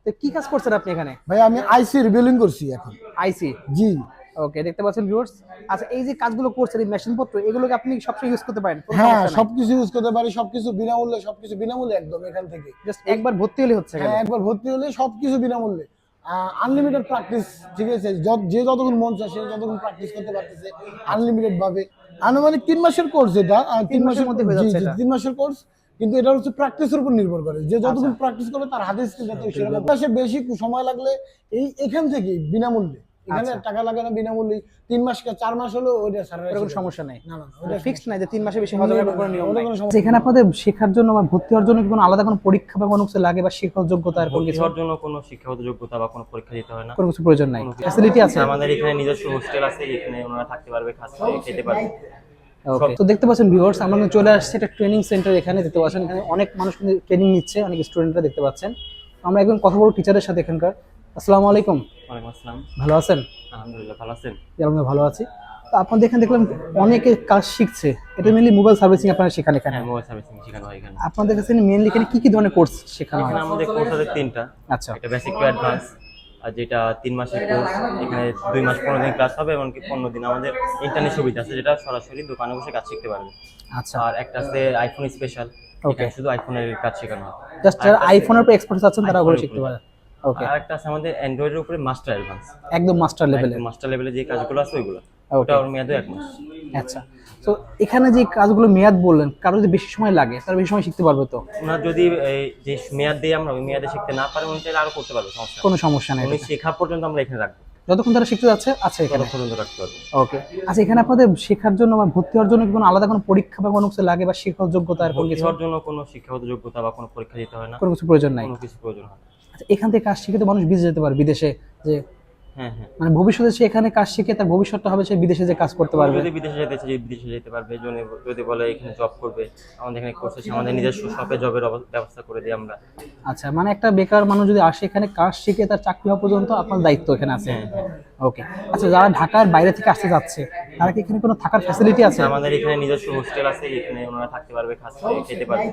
তো কি কাজ করছেন আপনি এখানে? ভাই আমি আইসি রিবিলিং করছি এখন। আইসি। জি। ওকে, দেখতে পাচ্ছেন ভিউয়ার্স। আচ্ছা, এই যে কাজগুলো করছেন, এই মেশিন পত্র এগুলোকে আপনি সবসময় ইউজ করতে পারেন, কোনো হ্যাঁ, সমস্যা নাই? সবকিছু ইউজ করতে পারি, সবকিছু বিনামূল্যে একদম এখান থেকে। জাস্ট একবার ভর্তি হলে হচ্ছে হ্যাঁ, গেলে। একবার ভর্তি হলে সবকিছু বিনামূল্যে। আনলিমিটেড প্র্যাকটিস, ঠিক আছে? যে যতক্ষণ মন চায় সে যতক্ষণ প্র্যাকটিস করতে পারতেছে আচ্ছা, আনলিমিটেড ভাবে। আনুমানিক ৩ মাসের কোর্স এটা। ৩ ৩ মাসের মাসের, মধ্যে হয়ে জি, যাচ্ছে জি, এটা? ৩ মাসের কোর্স। কিন্তু এটা হচ্ছে প্র্যাকটিসের উপর নির্ভর করে। যে আচ্ছা, যতক্ষণ প্র্যাকটিস করবে তার হাতে স্কিল তত সেরকম। মাসে বেশি সময় লাগলে এখান থেকেই বিনামূল্যে। এখানে আচ্ছা। টাকা লাগে না, বিনামূল্যে। ৩ মাস ৪ মাস হলেও ওইটা সারা ওটা কোনো সমস্যা নাই? না, না, ওটা ফিক্সড নাই যে ৩ মাসে বেশি হওয়া যাবে এরকম কোনো নিয়ম ওটা নাই? কোনো আচ্ছা, এখানে আপনাদের শেখার জন্য বা ভর্তি হওয়ার জন্য কি কোনো আলাদা কোনো পরীক্ষা বা কোনো কিছু লাগে বা শিক্ষক যোগ্যতা আর কোনো ভর্তি কিছু? হওয়ার জন্য কোনো শিক্ষাগত যোগ্যতা বা কোনো পরীক্ষা দিতে হয় না। কোনো কিছু প্রয়োজন নাই? কোনো কিছু। ফ্যাসিলিটি আছে? আমাদের এখানে নিজস্ব হোস্টেল আছে, এখানে ওনারা থাকতে পারবে, খাস করে খেতে পারবে। ওকে, তো দেখতে পাচ্ছেন ভিউয়ার্স, আমরা কিন্তু চলে আসছি একটা ট্রেনিং সেন্টার। এখানে দেখতে পাচ্ছেন এখানে অনেক মানুষ কিন্তু ট্রেনিং নিচ্ছে, অনেক স্টুডেন্টরা দেখতে পাচ্ছেন। আমরা একজন কথা বলবো টিচারের সাথে এখানকার। আসসালামু আলাইকুম। ওয়ালাইকুম আসসালাম। ভালো আছেন? আলহামদুলিল্লাহ, ভালো আছেন? আমরা ভালো আছি। তো আপনাদের এখানে দেখলাম অনেকে কাজ শিখছে, এটা মেনলি মোবাইল সার্ভিসিং আপনারা শেখান এখানে? হ্যাঁ, মোবাইল সার্ভিসিং শেখানো হয় এখানে। আপনাদের কাছে মেনলি এখানে কি কি ধরনের কোর্স শেখানো হয়? এখানে আমাদের কোর্স আছে 3টা। আচ্ছা, এটা বেসিক টু অ্যাডভান্স, আর যেটা 3 মাসের কোর্স। এখানে 2 মাস 15 দিন ক্লাস হবে, এমনকি 15 দিন আমাদের ইন্টারনেট সুবিধা আছে, যেটা সরাসরি দোকানে বসে কাজ শিখতে পারবে। আচ্ছা। আর একটা আছে আইফোন স্পেশাল, ওকে, এখানে শুধু আইফোনের কাজ শেখানো হয়। জাস্ট যারা আইফোনের উপর এক্সপার্ট আছেন তারা ওগুলো iPhone-এর শিখতে উপরে। পারে। ওকে, আর একটা আছে আমাদের অ্যান্ড্রয়েডের উপরে মাস্টার অ্যাডভান্স। একদম মাস্টার লেভেলে। একদম মাস্টার লেভেলে যে কাজগুলো আছে ওইগুলো। Okay. ওটা ওর মেয়াদও 1 মাস। আচ্ছা, তো এখানে যে কাজগুলো মেয়াদ বললেন, কারো যদি বেশি সময় লাগে তার বেশি সময় শিখতে পারবে তো? ওনার যদি এই যে মেয়াদ দিয়ে আমরা ওই মেয়াদে শিখতে না পারি, উনি চাইলে আরো করতে পারবে, সমস্যা নেই। কোনো সমস্যা নেই, উনি শেখা পর্যন্ত আমরা এখানে রাখবো, যতক্ষণ তারা শিখতে যাচ্ছে আছে এখানে। ততক্ষণ পর্যন্ত রাখতে পারবো। ওকে, আচ্ছা, এখানে আপনাদের শেখার জন্য বা ভর্তি হওয়ার জন্য কি কোনো আলাদা কোনো পরীক্ষা বা কোনো কিছু লাগে বা শিক্ষক যোগ্যতা আর কোনো ভর্তি কিছু? হওয়ার জন্য কোনো শিক্ষাগত যোগ্যতা বা কোনো পরীক্ষা দিতে হয় না, কোনো কিছু প্রয়োজন নাই? কোনো কিছু প্রয়োজন হয় না। আচ্ছা, এখান থেকে কাজ শিখে তো মানুষ বিদেশে যেতে পারে, বিদেশে যে হ্যাঁ, হ্যাঁ। মানে ভবিষ্যতে সে এখানে কাজ শিখে তার ভবিষ্যৎটা হবে সে বিদেশে যে কাজ করতে পারবে। যদি বিদেশে যেতে চাই বিদেশে যেতে পারবে, যদি বলে এখানে জব করবে, আমাদের এখানে কোর্স আছে, আমাদের নিজস্ব শপে জবের ব্যবস্থা করে দিই আমরা। আচ্ছা, মানে একটা বেকার মানুষ যদি আসে এখানে কাজ শিখে তার চাকরি হওয়া পর্যন্ত আপনার দায়িত্ব এখানে আছে? হ্যাঁ, হ্যাঁ। ওকে, আচ্ছা, যারা ঢাকার বাইরে থেকে আসতে যাচ্ছে তারা কি এখানে কোনো থাকার ফ্যাসিলিটি আছে? আমাদের এখানে নিজস্ব হোস্টেল আছে, এখানে ওনারা থাকতে পারবে, খাস করে খেতে পারবে,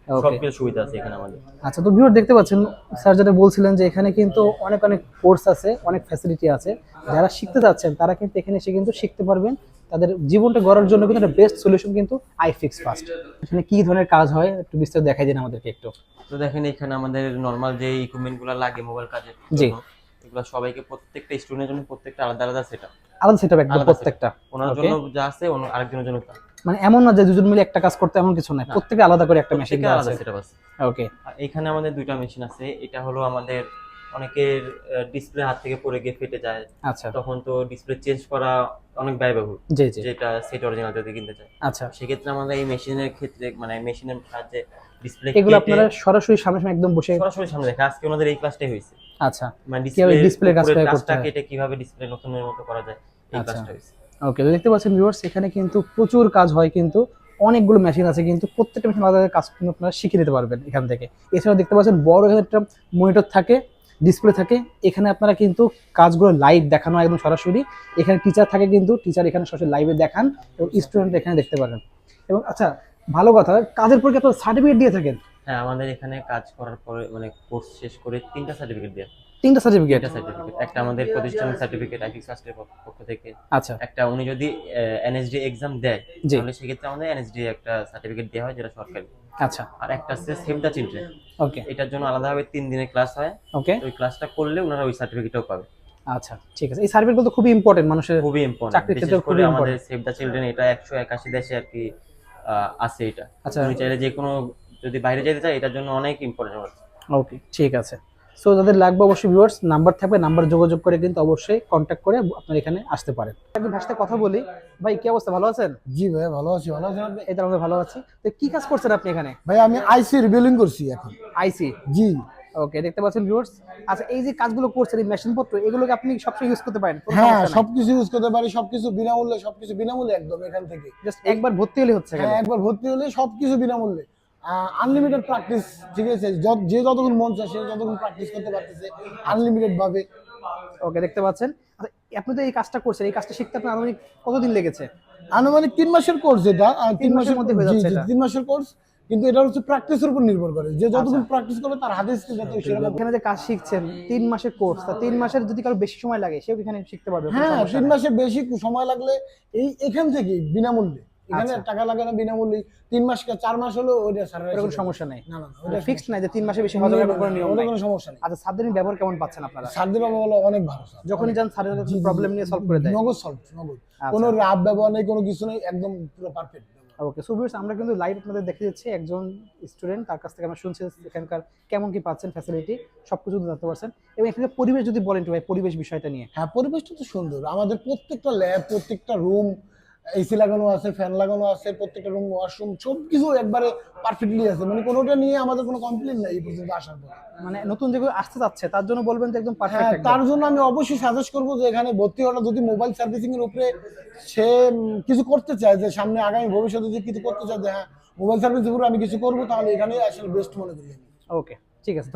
ওকে, সবকিছু সুবিধা আছে এখানে আমাদের। আচ্ছা, তো ভিউয়ার দেখতে পাচ্ছেন স্যার যেটা বলছিলেন যে এখানে কিন্তু অনেক অনেক কোর্স আছে, অনেক ফ্যাসিলিটি আছে। যারা শিখতে যাচ্ছেন তারা কিন্তু এখানে এসে কিন্তু শিখতে পারবেন। তাদের জীবনটা গড়ার জন্য কিন্তু একটা বেস্ট সলিউশন কিন্তু আইফিক্স ফার্স্ট। এখানে কি ধরনের কাজ হয় একটু বিস্তারিত দেখাই দিন আমাদেরকে একটু। তো দেখেন, এখানে আমাদের নরমাল যে ইকুইপমেন্ট গুলো লাগে মোবাইল কাজের জি। জন্য, এগুলো সবাইকে প্রত্যেকটা স্টুডেন্টের জন্য প্রত্যেকটা আলাদা আলাদা সেটআপ। আলাদা সেটআপ একদম আলাদা প্রত্যেকটা? ওনার ওকে, জন্য যা আছে আরেকজনের জন্য তা। মানে এমন না যে দুজন মিলে একটা কাজ করতে, এমন কিছু নাই, না, প্রত্যেকটা আলাদা করে একটা মেশিন প্রত্যেকটা আছে? আলাদা সেটআপ আছে। ওকে, আর এখানে আমাদের 2টা মেশিন আছে। এটা হলো আমাদের অনেকের ডিসপ্লে হাত থেকে পড়ে গিয়ে ফেটে যায়, আচ্ছা, তখন তো ডিসপ্লে চেঞ্জ করা অনেক ব্যয়বহুল, জি জি, যেটা সেট অরিজিনাল যদি কিনতে চায়। আচ্ছা, সেক্ষেত্রে আমাদের এই মেশিনের ক্ষেত্রে, মানে মেশিনের সাহায্যে ডিসপ্লে এগুলো আপনারা সরাসরি সামনে সামনে একদম বসে? সরাসরি সামনে দেখা। আজকে ওনাদের এই ক্লাসটাই হয়েছে, আচ্ছা, মানে কিভাবে ডিসপ্লে কাজটা করতে টাচটা হয়? কেটে কিভাবে ডিসপ্লে নতুনের মতো করা যায়, এই আচ্ছা, ক্লাসটা হয়েছে। ওকে, তো দেখতে পাচ্ছেন ভিউয়ার্স এখানে কিন্তু প্রচুর কাজ হয়, কিন্তু অনেকগুলো মেশিন আছে, কিন্তু প্রত্যেকটা মেশিন আলাদা আলাদা কাজ কিন্তু আপনারা শিখে নিতে পারবেন এখান থেকে। এছাড়াও দেখতে পাচ্ছেন বড় এখানে একটা মনিটর থাকে, ডিসপ্লে থাকে, এখানে আপনারা কিন্তু কাজগুলো লাইভ দেখানো হয় একদম সরাসরি। এখানে টিচার থাকে, কিন্তু টিচার এখানে সরাসরি লাইভে দেখান এবং স্টুডেন্ট এখানে দেখতে পারেন। এবং আচ্ছা, ভালো কথা, কাজের পর কি আপনারা সার্টিফিকেট দিয়ে থাকেন? হ্যাঁ, আমাদের এখানে কাজ করার পরে, মানে কোর্স শেষ করে 3টা সার্টিফিকেট দেয়। 3টা সার্টিফিকেট? 3টা সার্টিফিকেট, একটা আমাদের প্রতিষ্ঠানের সার্টিফিকেট আইফিক্স ফার্স্টের পক্ষ থেকে। আচ্ছা, একটা উনি যদি এনএসডি এক্সাম দেয়, জি, তাহলে সেক্ষেত্রে আমাদের এনএসডি একটা সার্টিফিকেট দেওয়া হয়, যেটা সরকারি। আচ্ছা, আর একটা আছে সেভ দ্য চিলড্রেন, ওকে, এটার জন্য আলাদাভাবে 3 দিনের ক্লাস হয়। ওকে, ওই ক্লাসটা করলে ওনারা ওই সার্টিফিকেটটাও পাবে। আচ্ছা, ঠিক আছে। এই সার্টিফিকেটগুলো তো খুবই ইম্পর্টেন্ট মানুষের খুবই ইম্পর্টেন্ট, চাকরির বিশেষ ক্ষেত্রে, করে খুবই আমাদের ইম্পর্টেন্ট। সেভ দ্য চিলড্রেন, এটা 181 দেশে আর কি আছে এটা। আচ্ছা, তুমি চাইলে যে কোনো, যদি বাইরে যেতে চাই, এটার জন্য অনেক ইম্পর্টেন্ট আছে। ওকে, ঠিক আছে। সো যাদের লাগবে অবশ্যই ভিউয়ার্স নাম্বার থাকবে, নাম্বার যোগাযোগ করে কিন্তু অবশ্যই কন্ট্যাক্ট করে আপনারা এখানে আসতে পারেন। একদম ভাষাতে কথা বলি। ভাই, কি অবস্থা, ভালো আছেন? জি ভাই, ভালো আছি। ভালো আছেন আপনি? এই তো আমরা ভালো আছি। তো কি কাজ করছেন আপনি এখানে? ভাই আমি আইসি রিবিলিং করছি এখন। আইসি। জি। ওকে, দেখতে পাচ্ছেন ভিউয়ার্স। আচ্ছা, এই যে কাজগুলো করছেন, এই মেশিন পত্র এগুলোকে আপনি সবসময় ইউজ করতে পারেন, কোনো হ্যাঁ, সমস্যা নাই? সবকিছু ইউজ করতে পারি, সবকিছু বিনামূল্যে একদম এখান থেকে। জাস্ট একবার ভর্তি হলে হচ্ছে গেলে। হ্যাঁ, একবার ভর্তি হলে সবকিছু বিনামূল্যে। আনলিমিটেড প্র্যাকটিস, ঠিক আছে? যে যতক্ষণ মন চায় সে যতক্ষণ প্র্যাকটিস করতে পারতেছে আনলিমিটেড ভাবে। ওকে, দেখতে পাচ্ছেন। আচ্ছা, আপনি তো এই কাজটা করছেন, এই কাজটা শিখতে আপনার আনুমানিক কতদিন লেগেছে? আনুমানিক 3 মাসের কোর্স এটা। 3 মাসের মধ্যে হয়ে জি যাচ্ছে জি, এটা? 3 মাসের কোর্স। কিন্তু এটা হচ্ছে প্র্যাকটিসের উপর নির্ভর করে, যে যতক্ষণ প্র্যাকটিস করবে তার হাতে স্কিল যত সেরকম। এখানে যে কাজ শিখছেন 3 মাসের কোর্স, তা 3 মাসের যদি কারো বেশি সময় লাগে সেও এখানে শিখতে পারবে? কোনো হ্যাঁ, সমস্যা 3 নেই? মাসে বেশি সময় লাগলে এখান থেকে বিনামূল্যে, এখানে আচ্ছা। টাকা লাগে না, বিনামূল্যে 3 মাস 4 মাস হলেও ওইটা স্যারেরা ওটা কোনো শিখাবে। সমস্যা নেই? না না, ওটা ফিক্সড নাই যে 3 মাসে বেশি হওয়া যাবে এরকম কোনো নিয়ম ওটা নাই? কোনো সমস্যা নেই। আচ্ছা, স্যারদের ব্যবহার কেমন পাচ্ছেন আপনারা? স্যারদের বাবা বলো অনেক ভালো স্যার, যখনই যান স্যারের প্রবলেম নিয়ে সলভ করে দেয়? নগদ সলভ, নগদ, আচ্ছা। কোনো রাব ব্যবহার নেই, কোনো কিছু নেই, একদম পুরো পারফেক্ট। ওকে, সো ভিউয়ার্স, আমরা কিন্তু লাইভ আপনাদের দেখে দিচ্ছি একজন স্টুডেন্ট, তার কাছ থেকে আমরা শুনছি এখানকার কেমন কি পাচ্ছেন ফ্যাসিলিটি, সবকিছু জানতে পারছেন। এবং এখানে পরিবেশ যদি বলেন একটু ভাই, পরিবেশ বিষয়টা নিয়ে। হ্যাঁ, পরিবেশটা তো সুন্দর, আমাদের প্রত্যেকটা ল্যাব, প্রত্যেকটা রুম এসি লাগানো আছে, ফ্যান লাগানো আছে, প্রত্যেকটা রুম ওয়াশরুম সবকিছু একবারে পারফেক্টলি আছে, মানে কোনোটা নিয়ে আমাদের কোনো কমপ্লেন নাই এই পর্যন্ত আসার পর। মানে নতুন যেগুলো আসতে যাচ্ছে তার জন্য বলবেন যে একদম হ্যাঁ, পারফেক্ট? তার জন্য আমি অবশ্যই সাজেস্ট করবো যে এখানে ভর্তি হওয়াটা, যদি মোবাইল সার্ভিসিং এর উপরে সে কিছু করতে চায়, যে সামনে আগামী ভবিষ্যতে যে কিছু করতে চায়, যে হ্যাঁ মোবাইল সার্ভিসিং এর উপরে আমি কিছু করবো, তাহলে এখানে আসলে বেস্ট মনে করি আমি। ওকে, ঠিক আছে।